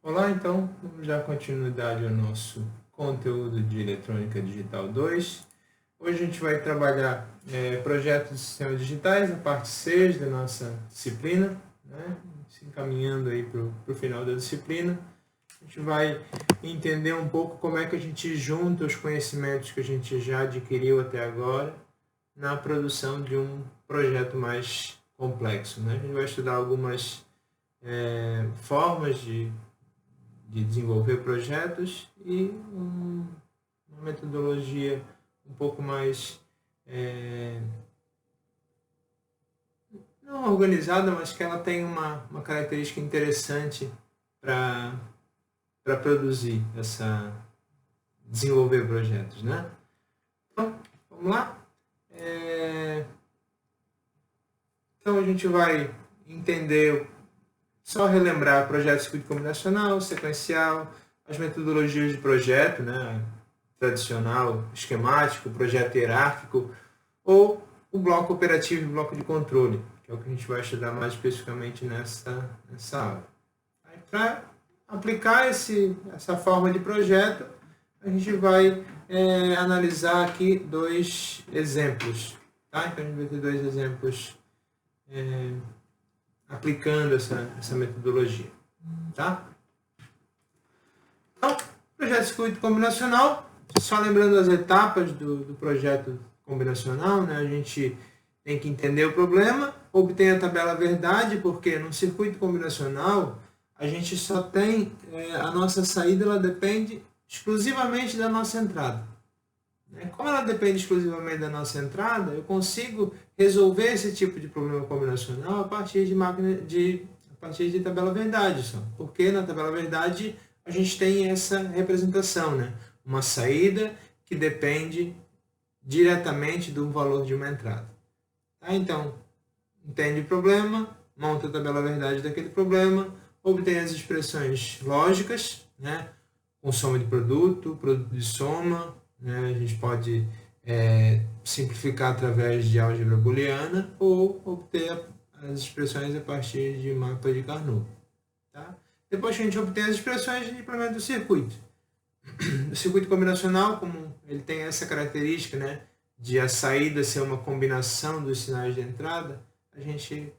Olá, então, vamos dar continuidade ao nosso conteúdo de Eletrônica Digital 2. Hoje a gente vai trabalhar projetos de sistemas digitais, a parte 6 da nossa disciplina, né? Se encaminhando aí para o final da disciplina. A gente vai entender um pouco como é que a gente junta os conhecimentos que a gente já adquiriu até agora na produção de um projeto mais complexo, né? A gente vai estudar algumas formas de desenvolver projetos e uma metodologia um pouco mais não organizada, mas que ela tem uma característica interessante para produzir desenvolver projetos, né? Então, vamos lá? Então a gente vai entender, só relembrar projeto de circuito combinacional, sequencial, as metodologias de projeto, né? Tradicional, esquemático, projeto hierárquico, ou o bloco operativo e bloco de controle, que é o que a gente vai estudar mais especificamente nessa aula. Para aplicar essa forma de projeto, a gente vai analisar aqui dois exemplos. Tá? Então a gente vai ter dois exemplos aplicando essa metodologia. Tá? Então, projeto de circuito combinacional, só lembrando as etapas do projeto combinacional, né? A gente tem que entender o problema, obter a tabela verdade, porque no circuito combinacional a gente só tem, a nossa saída ela depende exclusivamente da nossa entrada. Como ela depende exclusivamente da nossa entrada, eu consigo resolver esse tipo de problema combinacional a partir de tabela verdade só. Porque na tabela verdade a gente tem essa representação, né? Uma saída que depende diretamente do valor de uma entrada. Tá? Então, entende o problema, monta a tabela verdade daquele problema, obtém as expressões lógicas, né? Com soma de produto de soma, né? A gente pode simplificar através de álgebra booleana ou obter as expressões a partir de mapa de Carnot. Tá? Depois que a gente obtém as expressões, a gente implementa o circuito. O circuito combinacional, como ele tem essa característica, né, de a saída ser uma combinação dos sinais de entrada, a gente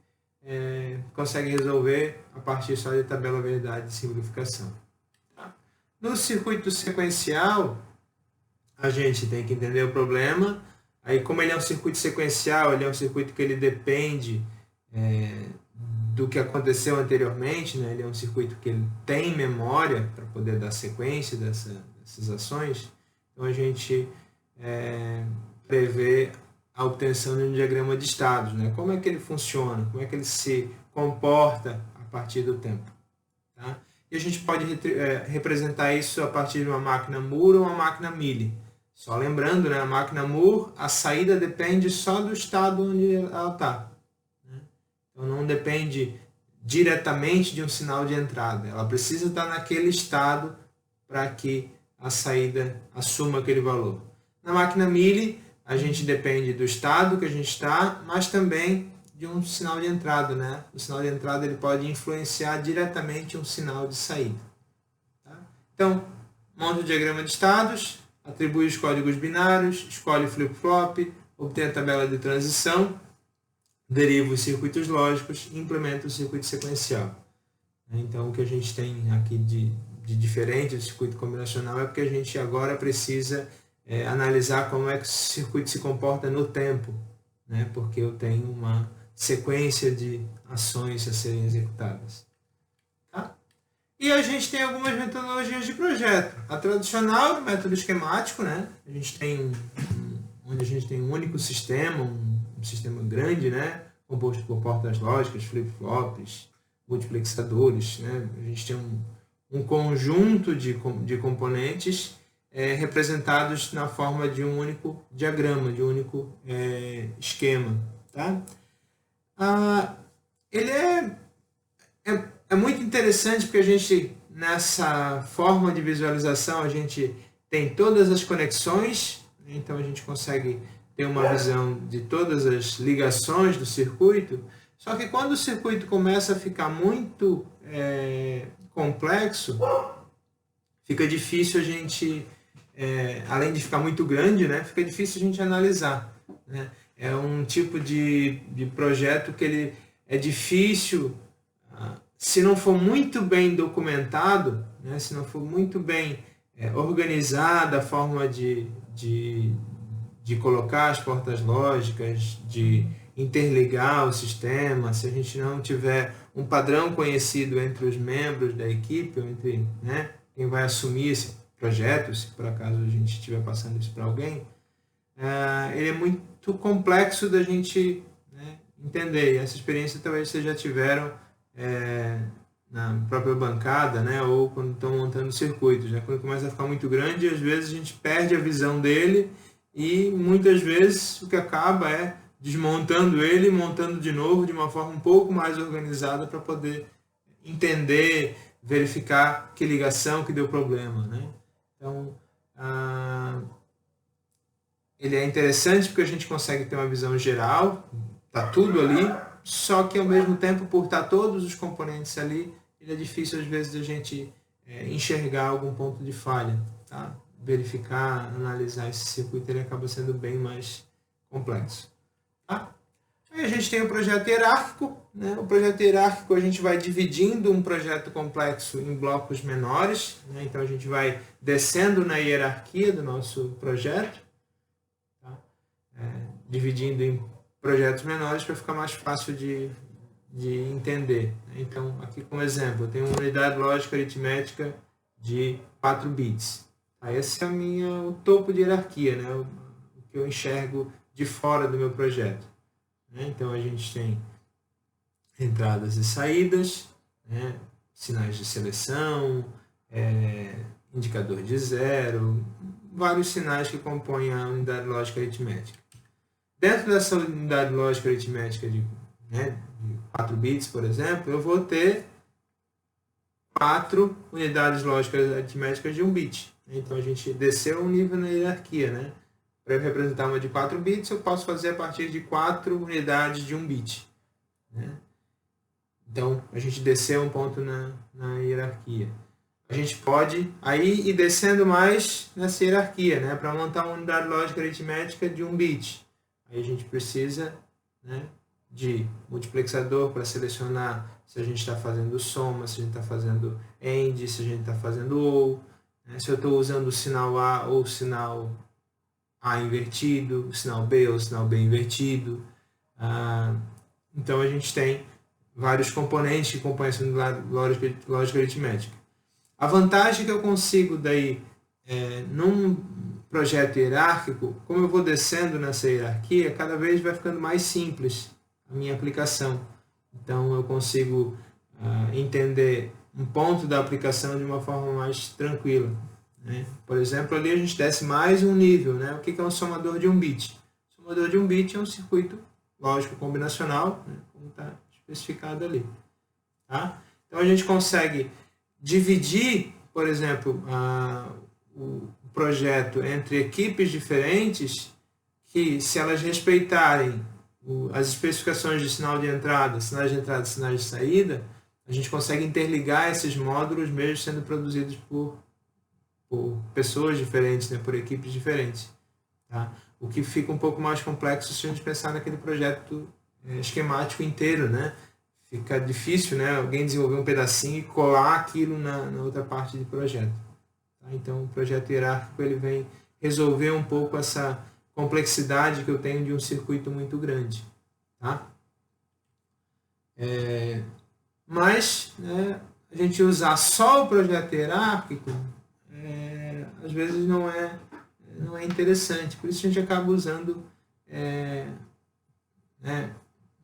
consegue resolver a partir só de tabela verdade de simplificação. Tá? No circuito sequencial, a gente tem que entender o problema. Aí, como ele é um circuito sequencial, ele é um circuito que ele depende do que aconteceu anteriormente, né? Ele é um circuito que ele tem memória para poder dar sequência dessas ações. Então a gente prevê a obtenção de um diagrama de estados, né? Como é que ele funciona, como é que ele se comporta a partir do tempo. Tá? E a gente pode representar isso a partir de uma máquina Moore ou uma máquina Mealy. Só lembrando, né, a máquina Moore, a saída depende só do estado onde ela está. Então não depende diretamente de um sinal de entrada. Ela precisa estar naquele estado para que a saída assuma aquele valor. Na máquina Mealy, a gente depende do estado que a gente está, mas também de um sinal de entrada, né? O sinal de entrada ele pode influenciar diretamente um sinal de saída. Tá? Então, monta o diagrama de estados, atribui os códigos binários, escolhe o flip-flop, obtém a tabela de transição, deriva os circuitos lógicos e implementa o circuito sequencial. Então, o que a gente tem aqui de diferente do circuito combinacional é porque a gente agora precisa analisar como é que o circuito se comporta no tempo, né? Porque eu tenho uma sequência de ações a serem executadas. Tá? E a gente tem algumas metodologias de projeto. A tradicional, o método esquemático, né? A gente tem onde a gente tem um único sistema, um sistema grande, né? Composto por portas lógicas, flip-flops, multiplexadores, né? A gente tem um conjunto de componentes representados na forma de um único diagrama, de um único esquema. Tá? Ele é muito interessante porque a gente, nessa forma de visualização, a gente tem todas as conexões, então a gente consegue ter uma visão de todas as ligações do circuito, só que quando o circuito começa a ficar muito complexo, fica difícil a gente, além de ficar muito grande, né, fica difícil a gente analisar, né? É um tipo de projeto que ele é difícil, se não for muito bem documentado, né, se não for muito bem organizada a forma de colocar as portas lógicas, de interligar o sistema, se a gente não tiver um padrão conhecido entre os membros da equipe, ou entre, né, quem vai assumir esse projeto, se por acaso a gente estiver passando isso para alguém, ele é muito complexo da gente, né, entender. E essa experiência talvez vocês já tiveram na própria bancada, né, ou quando estão montando circuitos, né? Quando começa a ficar muito grande, às vezes a gente perde a visão dele e muitas vezes o que acaba é desmontando ele e montando de novo de uma forma um pouco mais organizada para poder entender, verificar que ligação que deu problema, né? Então, ele é interessante porque a gente consegue ter uma visão geral, tá tudo ali, só que ao mesmo tempo, por estar todos os componentes ali, ele é difícil às vezes a gente enxergar algum ponto de falha, tá? Verificar, analisar esse circuito, ele acaba sendo bem mais complexo. Tá? Aí a gente tem o projeto hierárquico, né? O projeto hierárquico a gente vai dividindo um projeto complexo em blocos menores, né? Então a gente vai descendo na hierarquia do nosso projeto, tá? Dividindo em projetos menores para ficar mais fácil de entender. Então, aqui como exemplo, eu tenho uma unidade lógica aritmética de 4 bits. Esse é o topo de hierarquia, né? O que eu enxergo de fora do meu projeto. Então, a gente tem entradas e saídas, né? Sinais de seleção, indicador de zero, vários sinais que compõem a unidade lógica aritmética. Dentro dessa unidade lógica aritmética de 4 bits, por exemplo, eu vou ter 4 unidades lógicas aritméticas de 1 bit. Então a gente desceu um nível na hierarquia, né? Para eu representar uma de 4 bits, eu posso fazer a partir de 4 unidades de 1 bit, né? Então a gente desceu um ponto na hierarquia. A gente pode aí ir descendo mais nessa hierarquia, né? Para montar uma unidade lógica aritmética de 1 bit. Aí a gente precisa, né, de multiplexador para selecionar se a gente está fazendo soma, se a gente está fazendo AND, se a gente está fazendo OR, né? Se eu estou usando o sinal A ou o sinal A invertido, o sinal B ou o sinal B invertido. Então a gente tem vários componentes que compõem essa lógica aritmética. A vantagem que eu consigo daí num projeto hierárquico, como eu vou descendo nessa hierarquia, cada vez vai ficando mais simples a minha aplicação. Então eu consigo entender um ponto da aplicação de uma forma mais tranquila, né? Por exemplo, ali a gente desce mais um nível, né? O que é um somador de 1 bit? O somador de 1 bit é um circuito lógico combinacional, né? Como está especificado ali. Tá? Então a gente consegue dividir, por exemplo, o projeto entre equipes diferentes que, se elas respeitarem as especificações de sinal de entrada, sinais de entrada e sinais de saída, a gente consegue interligar esses módulos mesmo sendo produzidos por pessoas diferentes, né, por equipes diferentes. Tá? O que fica um pouco mais complexo se a gente pensar naquele projeto esquemático inteiro, né? Fica difícil, né, alguém desenvolver um pedacinho e colar aquilo na outra parte do projeto. Tá? Então, o projeto hierárquico ele vem resolver um pouco essa complexidade que eu tenho de um circuito muito grande. Tá? Mas, né, a gente usar só o projeto hierárquico às vezes não é interessante. Por isso a gente acaba usando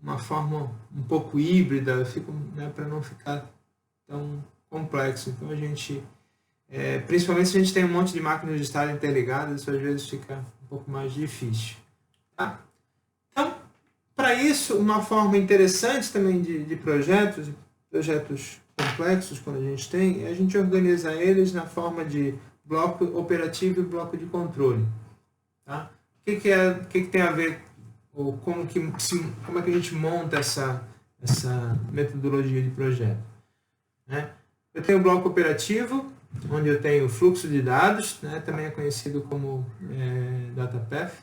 uma forma um pouco híbrida, né, para não ficar tão complexo. Então a gente, principalmente se a gente tem um monte de máquinas de estado interligadas, isso às vezes fica um pouco mais difícil. Tá? Então, para isso, uma forma interessante também de projetos complexos, quando a gente tem, é a gente organizar eles na forma de bloco operativo e bloco de controle. Tá? O que tem a ver, ou como é que a gente monta essa metodologia de projeto? Né? Eu tenho o bloco operativo, onde eu tenho o fluxo de dados, né? Também é conhecido como data path.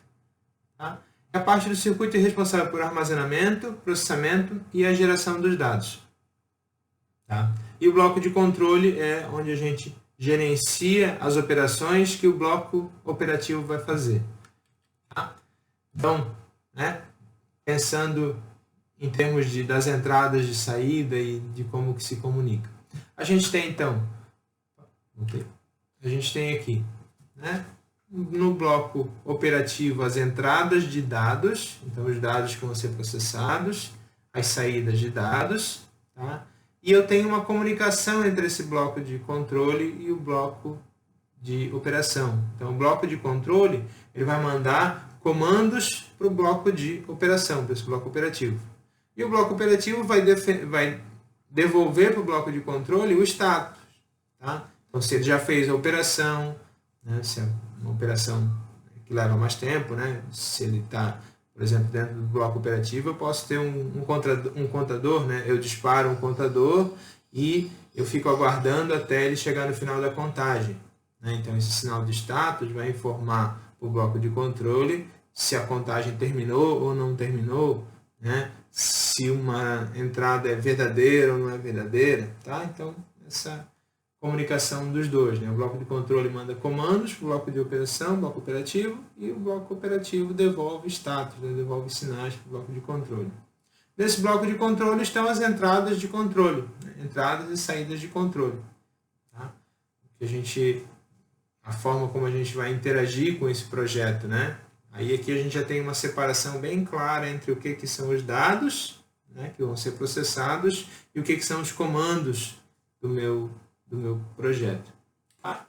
Tá? A parte do circuito é responsável por armazenamento, processamento e a geração dos dados. Tá? E o bloco de controle é onde a gente gerencia as operações que o bloco operativo vai fazer. Tá? Então, né, pensando em termos das entradas de saída e de como que se comunica. A gente tem, então, a gente tem aqui, né, no bloco operativo as entradas de dados, então os dados que vão ser processados, as saídas de dados, tá? E eu tenho uma comunicação entre esse bloco de controle e o bloco de operação. Então o bloco de controle ele vai mandar comandos para o bloco de operação, para esse bloco operativo. E o bloco operativo vai devolver para o bloco de controle o status. Tá? Então se ele já fez a operação, né, se é uma operação que leva mais tempo, né, se ele está, por exemplo, dentro do bloco operativo, eu posso ter um contador, né, eu disparo um contador e eu fico aguardando até ele chegar no final da contagem. Né? Então esse sinal de status vai informar o bloco de controle se a contagem terminou ou não terminou, né? Se uma entrada é verdadeira ou não é verdadeira. Tá? Então essa comunicação dos dois, né? O bloco de controle manda comandos para o bloco de operação, bloco operativo, e o bloco operativo devolve status, né? Devolve sinais para o bloco de controle. Nesse bloco de controle estão as entradas de controle, né? Entradas e saídas de controle. Tá? A forma como a gente vai interagir com esse projeto, né? Aí aqui a gente já tem uma separação bem clara entre o que são os dados, né, que vão ser processados, e o que são os comandos do meu projeto. Tá?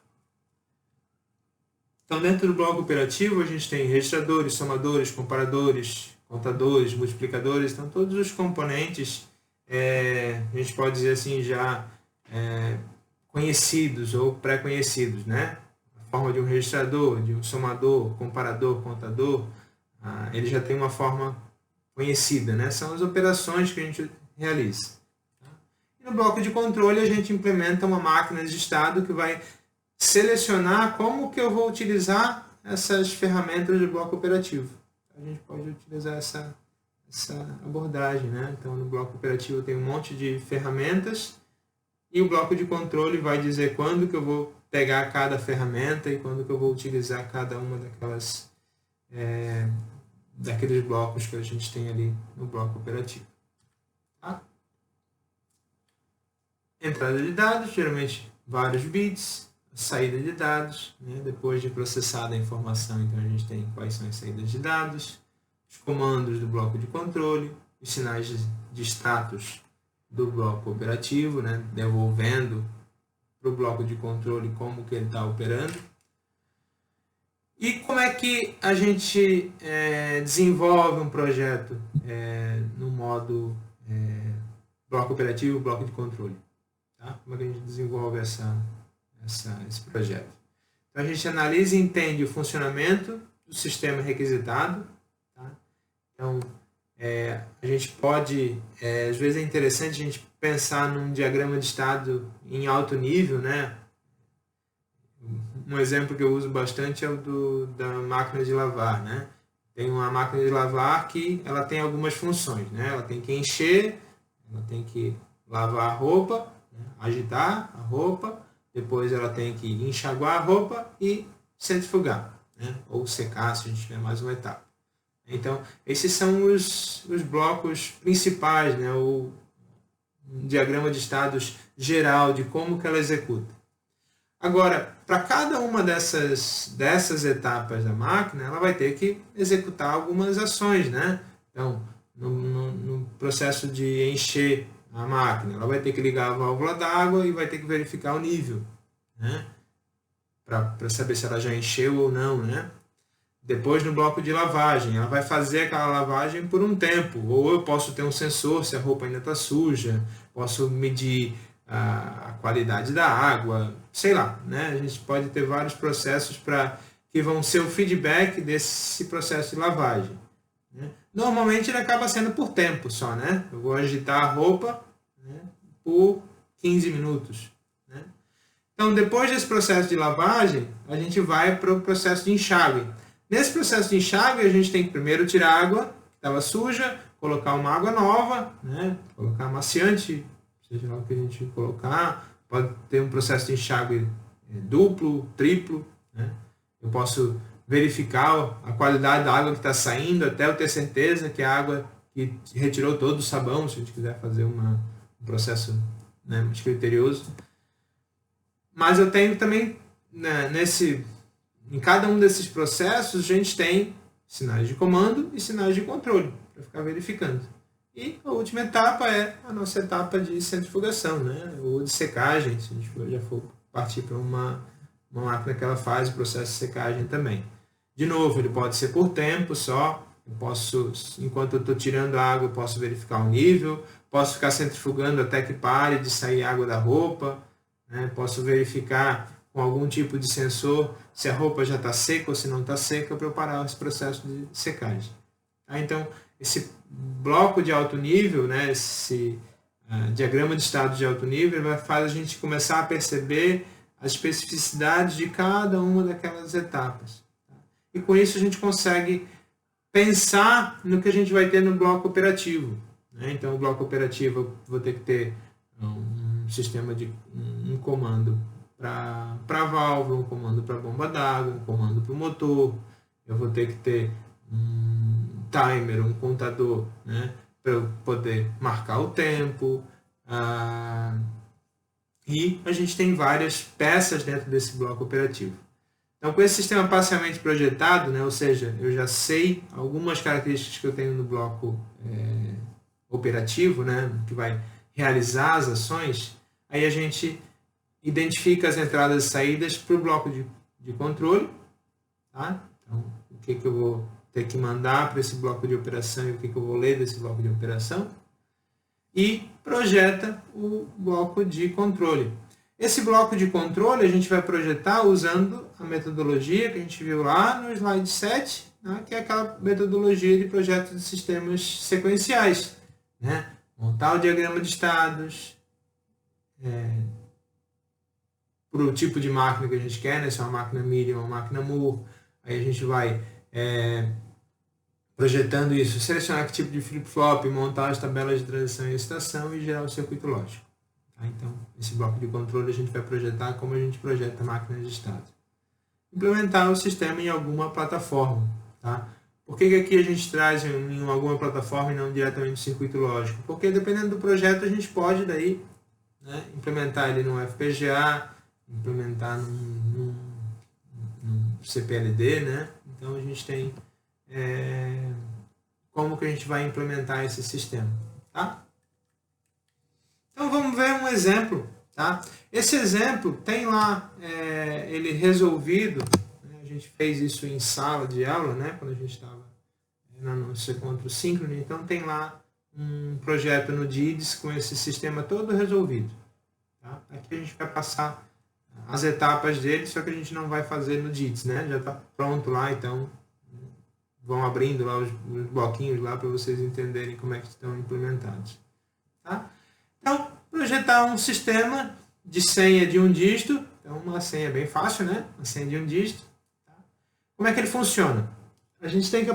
Então, dentro do bloco operativo, a gente tem registradores, somadores, comparadores, contadores, multiplicadores. Então, todos os componentes, a gente pode dizer assim, já conhecidos ou pré-conhecidos, né? A forma de um registrador, de um somador, comparador, contador, ele já tem uma forma conhecida, né? São as operações que a gente realiza. No bloco de controle, a gente implementa uma máquina de estado que vai selecionar como que eu vou utilizar essas ferramentas do bloco operativo. A gente pode utilizar essa abordagem, né? Então, no bloco operativo tem um monte de ferramentas e o bloco de controle vai dizer quando que eu vou pegar cada ferramenta e quando que eu vou utilizar cada uma daqueles blocos que a gente tem ali no bloco operativo. Tá? Entrada de dados, geralmente vários bits, saída de dados, né? Depois de processada a informação, então a gente tem quais são as saídas de dados, os comandos do bloco de controle, os sinais de status do bloco operativo, né? Devolvendo para o bloco de controle como que ele está operando. E como é que a gente desenvolve um projeto no modo bloco operativo e bloco de controle? Tá? Como é que a gente desenvolve esse projeto? Então, a gente analisa e entende o funcionamento do sistema requisitado. Tá? Então, a gente pode, às vezes é interessante a gente pensar num diagrama de estado em alto nível, né? Um exemplo que eu uso bastante é o da máquina de lavar, né? Tem uma máquina de lavar que ela tem algumas funções, né? Ela tem que encher, ela tem que lavar a roupa, né? Agitar a roupa, depois ela tem que enxaguar a roupa e centrifugar, né? Ou secar, se a gente tiver mais uma etapa. Então, esses são os blocos principais, né? O diagrama de estados geral de como que ela executa. Agora, para cada uma dessas etapas da máquina, ela vai ter que executar algumas ações, né? Então, no processo de encher a máquina, ela vai ter que ligar a válvula d'água e vai ter que verificar o nível, né? Para saber se ela já encheu ou não, né? Depois, no bloco de lavagem, ela vai fazer aquela lavagem por um tempo. Ou eu posso ter um sensor se a roupa ainda está suja, posso medir a qualidade da água, sei lá, né? A gente pode ter vários processos que vão ser o feedback desse processo de lavagem, né? Normalmente ele acaba sendo por tempo só, né? Eu vou agitar a roupa, né, por 15 minutos. Então, depois desse processo de lavagem, a gente vai para o processo de enxágue. Nesse processo de enxágue, a gente tem que primeiro tirar a água que estava suja, colocar uma água nova, né? Colocar amaciante, seja lá o que a gente colocar. Pode ter um processo de enxágue duplo, triplo, né? Eu posso verificar a qualidade da água que está saindo até eu ter certeza que a água que retirou todo o sabão, se a gente quiser fazer um processo, né, mais criterioso. Mas eu tenho também, né, em cada um desses processos, a gente tem sinais de comando e sinais de controle, para ficar verificando. E a última etapa é a nossa etapa de centrifugação, né, ou de secagem, se a gente já for partir para uma máquina que ela faz o processo de secagem também. De novo, ele pode ser por tempo só, enquanto eu estou tirando a água, eu posso verificar o nível, posso ficar centrifugando até que pare de sair água da roupa, né? Posso verificar com algum tipo de sensor se a roupa já está seca ou se não está seca para eu parar esse processo de secagem. Tá? Então, esse bloco de alto nível, né, esse diagrama de estado de alto nível, faz a gente começar a perceber as especificidades de cada uma daquelas etapas. Tá? E com isso a gente consegue pensar no que a gente vai ter no bloco operativo. Né? Então, o bloco operativo eu vou ter que ter um sistema de um comando para a válvula, um comando para a bomba d'água, um comando para o motor. Eu vou ter que ter um timer, um contador, né, para eu poder marcar o tempo. E a gente tem várias peças dentro desse bloco operativo. Então, com esse sistema parcialmente projetado, né, ou seja, eu já sei algumas características que eu tenho no bloco operativo, né, que vai realizar as ações, aí a gente identifica as entradas e saídas para o bloco de controle. Tá? Então, o que eu vou ter que mandar para esse bloco de operação e o que eu vou ler desse bloco de operação. E projeta o bloco de controle. Esse bloco de controle a gente vai projetar usando a metodologia que a gente viu lá no slide 7, né, que é aquela metodologia de projeto de sistemas sequenciais. Né? Montar o diagrama de estados, para o tipo de máquina que a gente quer, né? Se é uma máquina Mili ou uma máquina Moore, aí a gente vai projetando isso, selecionar que tipo de flip-flop, montar as tabelas de transição e excitação e gerar o circuito lógico. Tá? Então, esse bloco de controle a gente vai projetar como a gente projeta máquinas de estado. Implementar o sistema em alguma plataforma. Tá? Por que aqui a gente traz em alguma plataforma e não diretamente no circuito lógico? Porque dependendo do projeto a gente pode daí, né, implementar ele no FPGA, implementar num CPLD, né? Então a gente tem como que a gente vai implementar esse sistema, tá? Então vamos ver um exemplo, tá? Esse exemplo tem lá ele resolvido, né? A gente fez isso em sala de aula, né? Quando a gente estava no encontro síncrono, então tem lá um projeto no DIDS com esse sistema todo resolvido. Tá? Aqui a gente vai passar as etapas dele, só que a gente não vai fazer no DIDS, né? Já está pronto lá, então vão abrindo lá os bloquinhos lá para vocês entenderem como é que estão implementados. Tá? Então, projetar um sistema de senha de um dígito, então uma senha bem fácil, né? Uma senha de um dígito. Tá? Como é que ele funciona? A gente tem que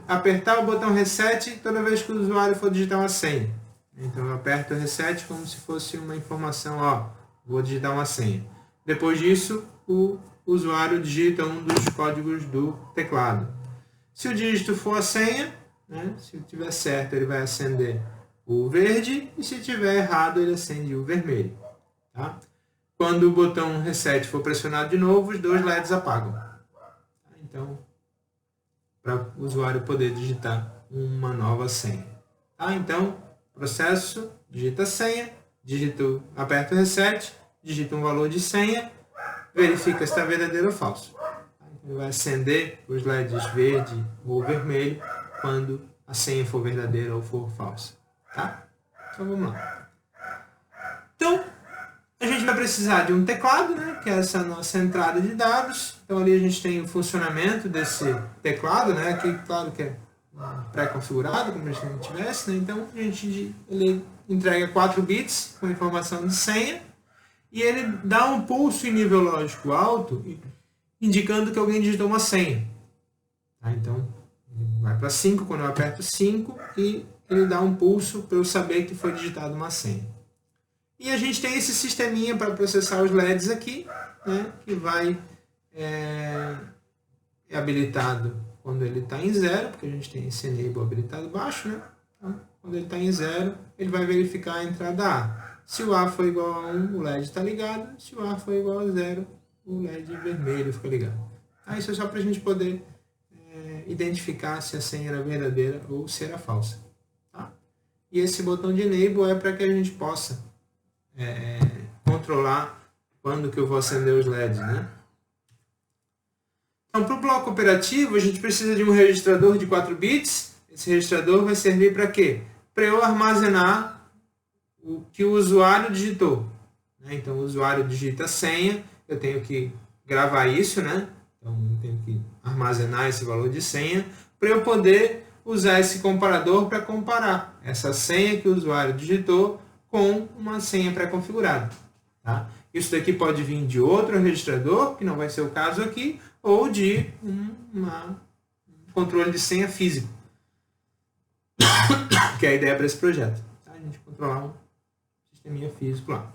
apertar o botão reset toda vez que o usuário for digitar uma senha. Então eu aperto o reset como se fosse uma informação, ó, vou digitar uma senha. Depois disso, o usuário digita um dos códigos do teclado. Se o dígito for a senha, né, se tiver certo, ele vai acender o verde, e se tiver errado, ele acende o vermelho. Tá? Quando o botão reset for pressionado de novo, os dois LEDs apagam. Então, para o usuário poder digitar uma nova senha. Tá? Então, processo, digita a senha, aperta o reset, digita um valor de senha, verifica se está verdadeiro ou falso. Ele vai acender os LEDs verde ou vermelho quando a senha for verdadeira ou for falsa. Tá? Então vamos lá. Então, a gente vai precisar de um teclado, né, que é essa nossa entrada de dados. Então ali a gente tem o funcionamento desse teclado, né, aqui claro que é pré-configurado, como a gente não tivesse, né, então ele entrega 4 bits com informação de senha. e ele dá um pulso em nível lógico alto, indicando que alguém digitou uma senha. Tá? Então, vai para 5 quando eu aperto 5 e ele dá um pulso para eu saber que foi digitada uma senha. E a gente tem esse sisteminha para processar os LEDs aqui, né, que vai é habilitado quando ele está em 0, porque a gente tem esse enable habilitado baixo, né? Então, quando ele está em 0, ele vai verificar a entrada A. Se o A for igual a 1, o LED está ligado. Se o A for igual a 0, o LED vermelho fica ligado. Tá? Isso é só para a gente poder identificar se a senha era verdadeira ou se era falsa. Tá? E esse botão de enable é para que a gente possa controlar quando que eu vou acender os LEDs, né? Então, para o bloco operativo, a gente precisa de um registrador de 4 bits. Esse registrador vai servir para quê? Para eu armazenar o que o usuário digitou. Então, o usuário digita a senha, eu tenho que gravar isso, né? Então, eu tenho que armazenar esse valor de senha para eu poder usar esse comparador para comparar essa senha que o usuário digitou com uma senha pré-configurada. Tá? Isso daqui pode vir de outro registrador, que não vai ser o caso aqui, ou de um controle de senha físico, que é a ideia para esse projeto. Tá? A gente controlar um sisteminha físico lá.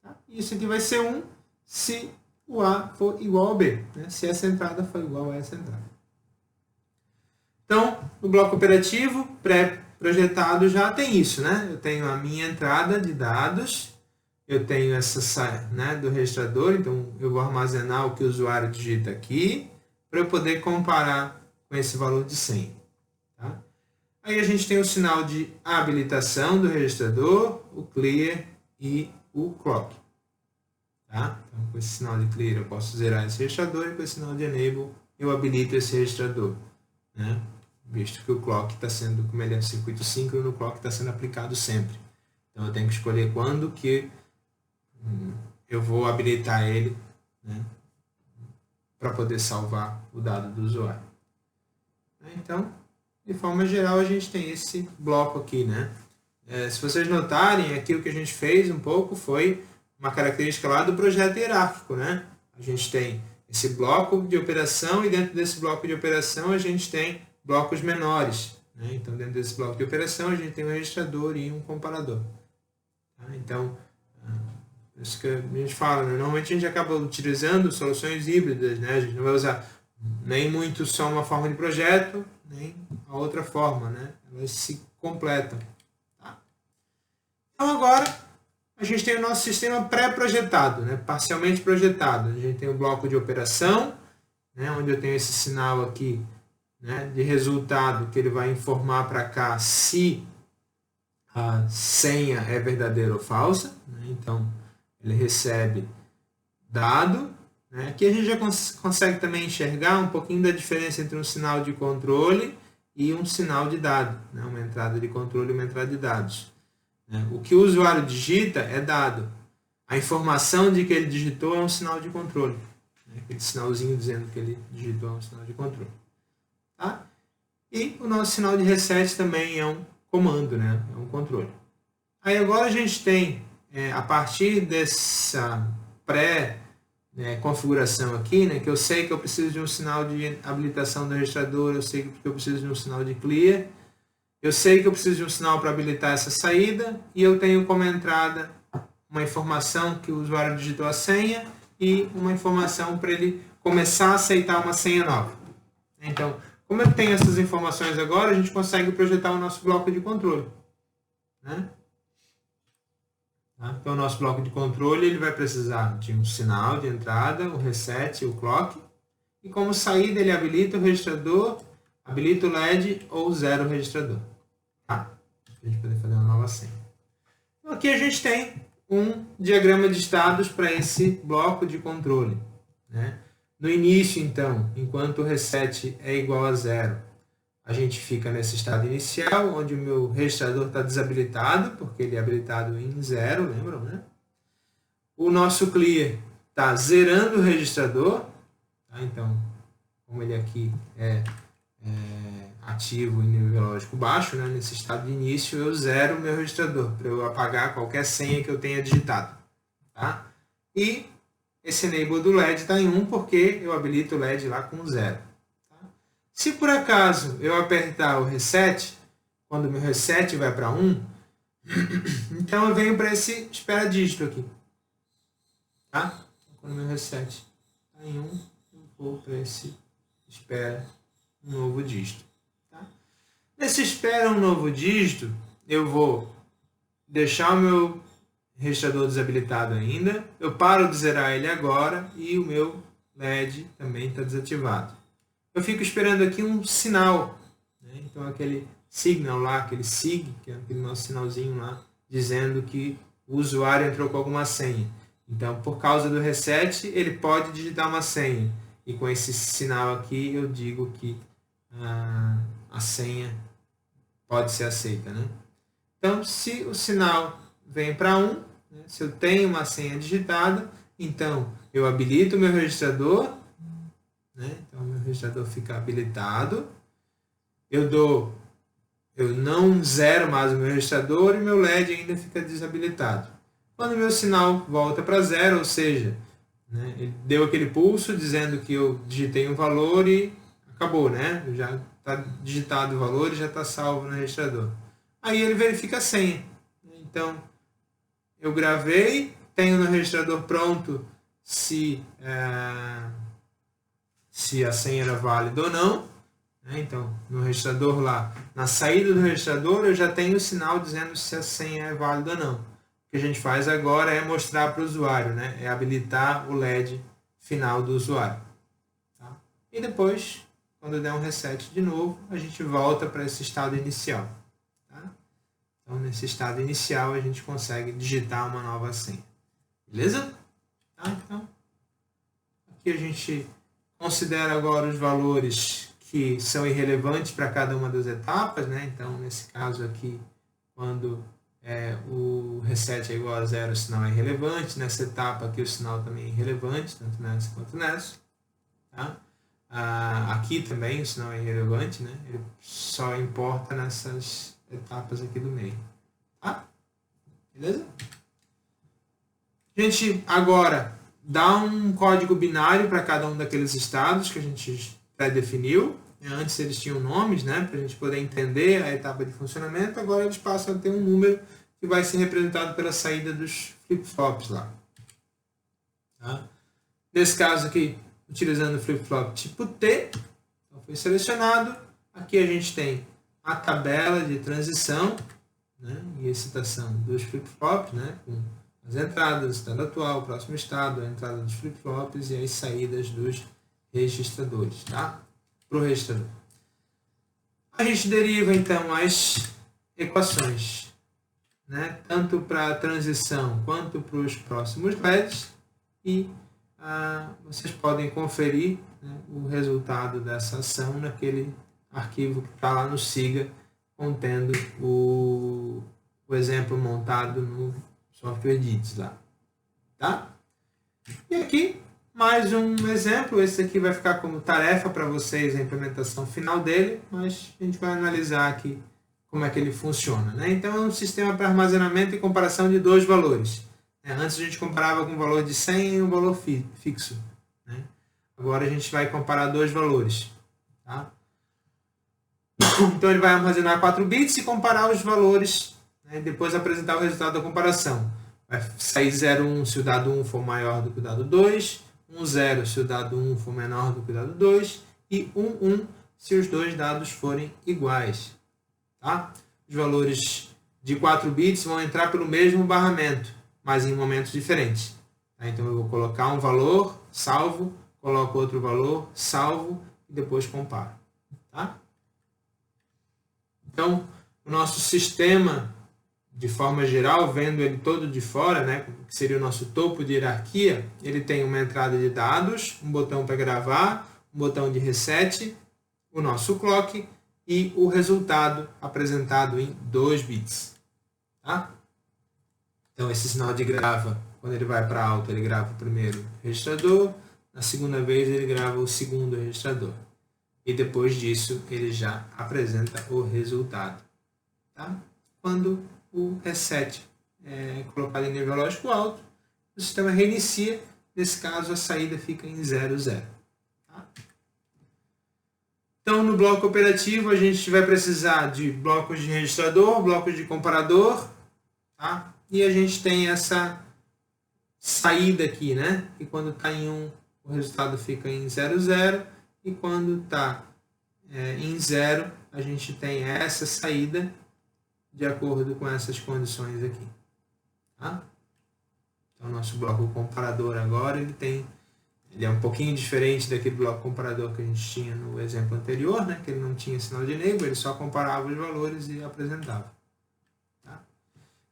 Tá? Isso aqui vai ser 1 se o A for igual ao B, né? Se essa entrada for igual a essa entrada. Então, no bloco operativo pré-projetado já tem isso, né? Eu tenho a minha entrada de dados, eu tenho essa, né, do registrador, então eu vou armazenar o que o usuário digita aqui, para eu poder comparar com esse valor de senha. Tá? Aí a gente tem o sinal de habilitação do registrador, o clear e o clock. Tá? Então, com esse sinal de clear eu posso zerar esse registrador e com esse sinal de enable eu habilito esse registrador. Né? Visto que o clock está sendo, como ele é circuito síncrono, o clock está sendo aplicado sempre. Então eu tenho que escolher quando que eu vou habilitar ele, né, para poder salvar o dado do usuário. Então, de forma geral, a gente tem esse bloco aqui. Né? Se vocês notarem, aqui o que a gente fez um pouco foi uma característica lá do projeto hierárquico. Né? A gente tem esse bloco de operação e dentro desse bloco de operação a gente tem blocos menores. Né? Então, dentro desse bloco de operação a gente tem um registrador e um comparador. Tá? Então, isso que a gente fala, né? Normalmente a gente acaba utilizando soluções híbridas, né? A gente não vai usar nem muito só uma forma de projeto, nem a outra forma, né? Elas se completam. Tá? Então agora a gente tem o nosso sistema pré-projetado, né? Parcialmente projetado. A gente tem o bloco de operação, né? Onde eu tenho esse sinal aqui, né? De resultado que ele vai informar para cá se a senha é verdadeira ou falsa. Né? Então, ele recebe dado. Né? Aqui a gente já consegue também enxergar um pouquinho da diferença entre um sinal de controle e um sinal de dado. Né? Uma entrada de controle e uma entrada de dados. Né? O que o usuário digita é dado. A informação de que ele digitou é um sinal de controle. Né? Aquele sinalzinho dizendo que ele digitou é um sinal de controle. Tá? E o nosso sinal de reset também é um comando, né? É um controle. Aí agora a gente tem, a partir dessa pré-configuração aqui, né, que eu sei que eu preciso de um sinal de habilitação do registrador, eu sei que eu preciso de um sinal de clear, eu sei que eu preciso de um sinal para habilitar essa saída, e eu tenho como entrada uma informação que o usuário digitou a senha e uma informação para ele começar a aceitar uma senha nova. Então, como eu tenho essas informações agora, a gente consegue projetar o nosso bloco de controle. Né? Então, o nosso bloco de controle ele vai precisar de um sinal de entrada, o reset e o clock. E como saída, ele habilita o registrador, habilita o LED ou zero o registrador. Tá? Para a gente poder fazer uma nova senha. Então, aqui a gente tem um diagrama de estados para esse bloco de controle. Né? No início, então, enquanto o reset é igual a 0, a gente fica nesse estado inicial, onde o meu registrador está desabilitado, porque ele é habilitado em 0, lembram, né? O nosso clear está zerando o registrador. Tá? Então, como ele aqui é ativo em nível lógico baixo, né? Nesse estado de início eu zero o meu registrador, para eu apagar qualquer senha que eu tenha digitado. Tá? E esse enable do LED está em 1 porque eu habilito o LED lá com 0. Tá? Se por acaso eu apertar o reset, quando o meu reset vai para 1, então eu venho para esse espera dígito aqui. Tá? Quando o meu reset está em 1, eu vou para esse espera um novo dígito. Tá? Nesse espera um novo dígito, eu vou deixar o meu registrador desabilitado ainda, eu paro de zerar ele agora e o meu LED também está desativado. Eu fico esperando aqui um sinal, né? Então aquele signal lá, aquele SIG, que é aquele nosso sinalzinho lá, dizendo que o usuário entrou com alguma senha. Então, por causa do reset, ele pode digitar uma senha. E com esse sinal aqui, eu digo que a senha pode ser aceita, né? Então, se o sinal vem para 1, né? Se eu tenho uma senha digitada, então eu habilito o meu registrador, né? Então o meu registrador fica habilitado, eu não zero mais o meu registrador e meu LED ainda fica desabilitado. Quando o meu sinal volta para 0, ou seja, né, ele deu aquele pulso dizendo que eu digitei um valor e acabou, né? Já está digitado o valor e já está salvo no registrador. Aí ele verifica a senha. Então, eu gravei, tenho no registrador pronto se a senha era válida ou não. Então, no registrador lá, na saída do registrador, eu já tenho o sinal dizendo se a senha é válida ou não. O que a gente faz agora é mostrar para o usuário, né? É habilitar o LED final do usuário. Tá? E depois, quando der um reset de novo, a gente volta para esse estado inicial. Então, nesse estado inicial, a gente consegue digitar uma nova senha. Beleza? Tá? Então, aqui a gente considera agora os valores que são irrelevantes para cada uma das etapas, né? Então, nesse caso aqui, quando o reset é igual a 0, o sinal é irrelevante. Nessa etapa aqui, o sinal também é irrelevante, tanto nessa quanto nessa. Tá? Aqui também o sinal é irrelevante, né? Ele só importa nessas etapas aqui do meio. Tá? Beleza? A gente agora dá um código binário para cada um daqueles estados que a gente pré-definiu. Antes eles tinham nomes, né, para a gente poder entender a etapa de funcionamento. Agora eles passam a ter um número que vai ser representado pela saída dos flip-flops lá. Tá? Nesse caso aqui, utilizando o flip-flop tipo T, então foi selecionado. Aqui a gente tem a tabela de transição, né, e excitação dos flip-flops, né, com as entradas, o estado atual, o próximo estado, a entrada dos flip-flops e as saídas dos registradores, tá? Para o registrador. A gente deriva então as equações, né, tanto para a transição quanto para os próximos LEDs, e vocês podem conferir, né, o resultado dessa ação naquele arquivo que está lá no SIGA, contendo o exemplo montado no software DITS lá. Tá? E aqui, mais um exemplo. Esse aqui vai ficar como tarefa para vocês, a implementação final dele, mas a gente vai analisar aqui como é que ele funciona. Né? Então, é um sistema para armazenamento e comparação de dois valores. Antes a gente comparava com um valor de 100 e um valor fixo. Né? Agora a gente vai comparar dois valores. Tá? Então ele vai armazenar 4 bits e comparar os valores, né? Depois apresentar o resultado da comparação. Vai sair 0,1 se o dado 1 for maior do que o dado 2, 1,0 se o dado 1 for menor do que o dado 2 e 1,1 se os dois dados forem iguais. Tá? Os valores de 4 bits vão entrar pelo mesmo barramento, mas em momentos diferentes. Tá? Então eu vou colocar um valor, salvo, coloco outro valor, salvo e depois comparo. Tá? Então, o nosso sistema, de forma geral, vendo ele todo de fora, né, que seria o nosso topo de hierarquia, ele tem uma entrada de dados, um botão para gravar, um botão de reset, o nosso clock e o resultado apresentado em 2 bits. Tá? Então, esse sinal de grava, quando ele vai para alto, ele grava o primeiro registrador, na segunda vez ele grava o segundo registrador. E depois disso, ele já apresenta o resultado. Tá? Quando o reset é colocado em nível lógico alto, o sistema reinicia. Nesse caso, a saída fica em 0, 0. Tá? Então, no bloco operativo, a gente vai precisar de blocos de registrador, blocos de comparador, tá? E a gente tem essa saída aqui, né? E quando está em 1, o resultado fica em 0, 0. E quando está em 0, a gente tem essa saída de acordo com essas condições aqui. Tá? Então, o nosso bloco comparador agora, ele é um pouquinho diferente daquele bloco comparador que a gente tinha no exemplo anterior, né? Que ele não tinha sinal de enable, ele só comparava os valores e apresentava. Tá?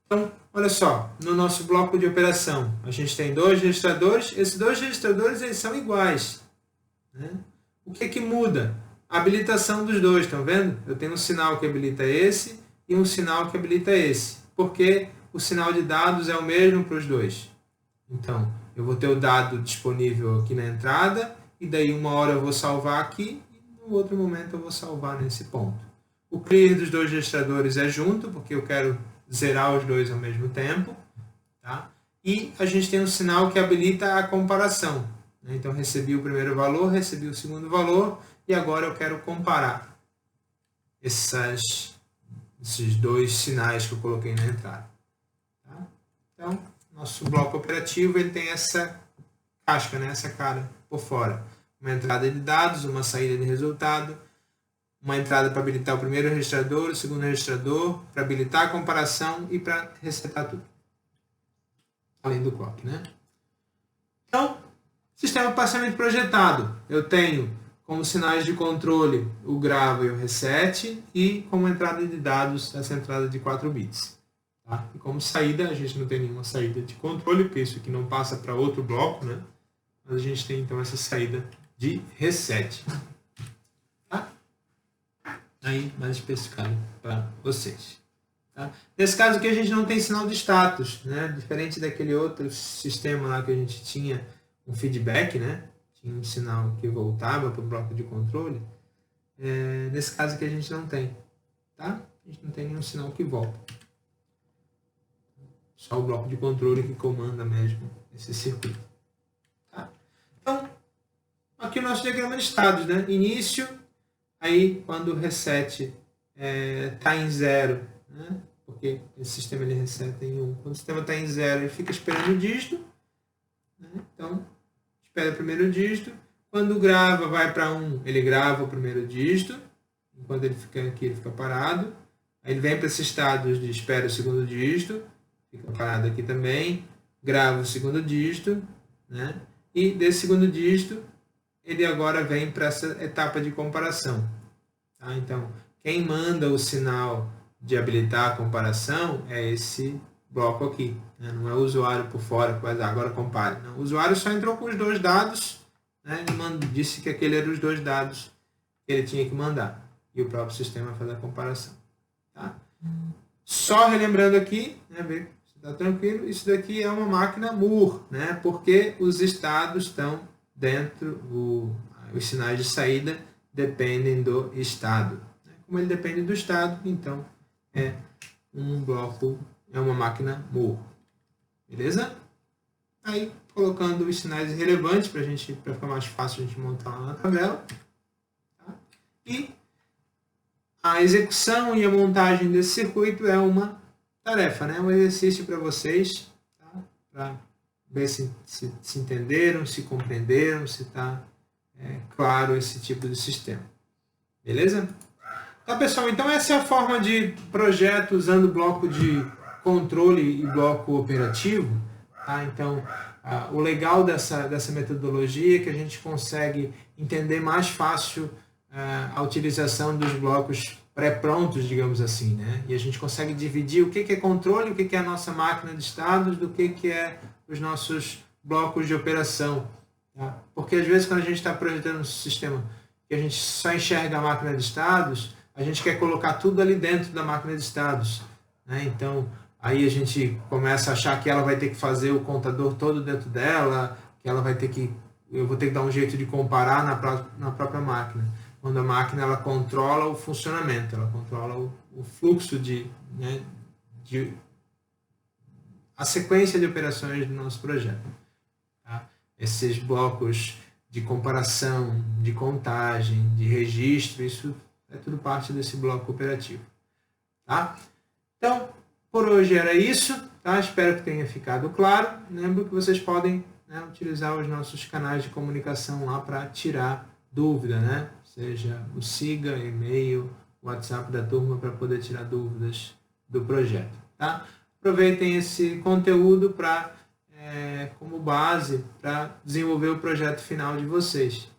Então, olha só, no nosso bloco de operação, a gente tem 2 registradores, esses 2 registradores eles são iguais. Né? O que muda? A habilitação dos dois, estão vendo? Eu tenho um sinal que habilita esse e um sinal que habilita esse, porque o sinal de dados é o mesmo para os dois. Então, eu vou ter o dado disponível aqui na entrada, e daí uma hora eu vou salvar aqui, e no outro momento eu vou salvar nesse ponto. O clear dos 2 registradores é junto, porque eu quero zerar os dois ao mesmo tempo. Tá? E a gente tem um sinal que habilita a comparação. Né? Então, recebi o primeiro valor, recebi o segundo valor, e agora eu quero comparar esses 2 sinais que eu coloquei na entrada. Tá? Então, nosso bloco operativo ele tem essa casca, né? Essa cara por fora. Uma entrada de dados, uma saída de resultado, uma entrada para habilitar o primeiro registrador, o segundo registrador, para habilitar a comparação e para resetar tudo. Além do clock, né? Então, sistema parcialmente projetado. Eu tenho como sinais de controle o grava e o reset, e como entrada de dados essa entrada de 4 bits. Tá? E como saída, a gente não tem nenhuma saída de controle, porque isso aqui não passa para outro bloco, né? Mas a gente tem então essa saída de reset. Tá? Aí, mais especificado para vocês. Tá? Nesse caso aqui a gente não tem sinal de status, né? Diferente daquele outro sistema lá que a gente tinha um feedback, né? Tinha um sinal que voltava para o bloco de controle. Nesse caso aqui a gente não tem. Tá? A gente não tem nenhum sinal que volta. Só o bloco de controle que comanda mesmo esse circuito. Tá? Então, aqui o nosso diagrama de estados, né? Início, aí quando o reset está em 0, né? Porque esse sistema ele reseta em 1. Quando o sistema está em 0, ele fica esperando o dígito. Né? Então, espera o primeiro dígito. Quando grava, vai para 1, ele grava o primeiro dígito. Enquanto ele fica aqui, ele fica parado. Aí ele vem para esses estados de espera o segundo dígito. Fica parado aqui também, grava o segundo dígito, né? E desse segundo dígito, ele agora vem para essa etapa de comparação. Tá? Então, quem manda o sinal de habilitar a comparação é esse bloco aqui. Né? Não é o usuário por fora que vai dizer, agora compare. Não. O usuário só entrou com os 2 dados, né? E disse que aquele eram os 2 dados que ele tinha que mandar. E o próprio sistema faz a comparação. Tá? Só relembrando aqui, né, ver se está tranquilo, isso daqui é uma máquina Moore, né, porque os estados estão dentro, os sinais de saída dependem do estado. Como ele depende do estado, então é um bloco, é uma máquina Moore. Beleza? Aí, colocando os sinais irrelevantes para ficar mais fácil a gente montar lá na tabela. Tá? E a execução e a montagem desse circuito é uma tarefa, né? Um exercício para vocês, tá? Para ver se entenderam, se compreenderam, se está claro esse tipo de sistema. Beleza? Tá, pessoal? Então essa é a forma de projeto usando bloco de controle e bloco operativo. Tá? Então, o legal dessa metodologia é que a gente consegue entender mais fácil a utilização dos blocos pré-prontos, digamos assim, né? E a gente consegue dividir o que é controle, o que é a nossa máquina de estados, do que é os nossos blocos de operação. Tá? Porque às vezes quando a gente está projetando um sistema que a gente só enxerga a máquina de estados, a gente quer colocar tudo ali dentro da máquina de estados. Né? Então, aí a gente começa a achar que ela vai ter que fazer o contador todo dentro dela, que ela vai ter que, eu vou ter que dar um jeito de comparar na própria máquina. Quando a máquina ela controla o funcionamento, ela controla o fluxo de a sequência de operações do nosso projeto. Tá? Esses blocos de comparação, de contagem, de registro, isso é tudo parte desse bloco operativo. Tá? Então, por hoje era isso. Tá? Espero que tenha ficado claro. Lembro que vocês podem, né, utilizar os nossos canais de comunicação lá para tirar dúvida, né? Seja o SIGA, e-mail, WhatsApp da turma para poder tirar dúvidas do projeto. Tá? Aproveitem esse conteúdo como base para desenvolver o projeto final de vocês.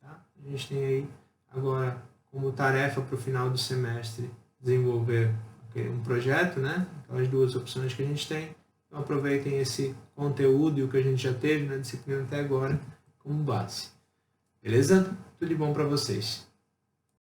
Tá? A gente tem aí agora como tarefa para o final do semestre desenvolver um projeto, né? Aquelas duas opções que a gente tem. Então aproveitem esse conteúdo e o que a gente já teve na disciplina até agora como base. Beleza? Tudo de bom para vocês.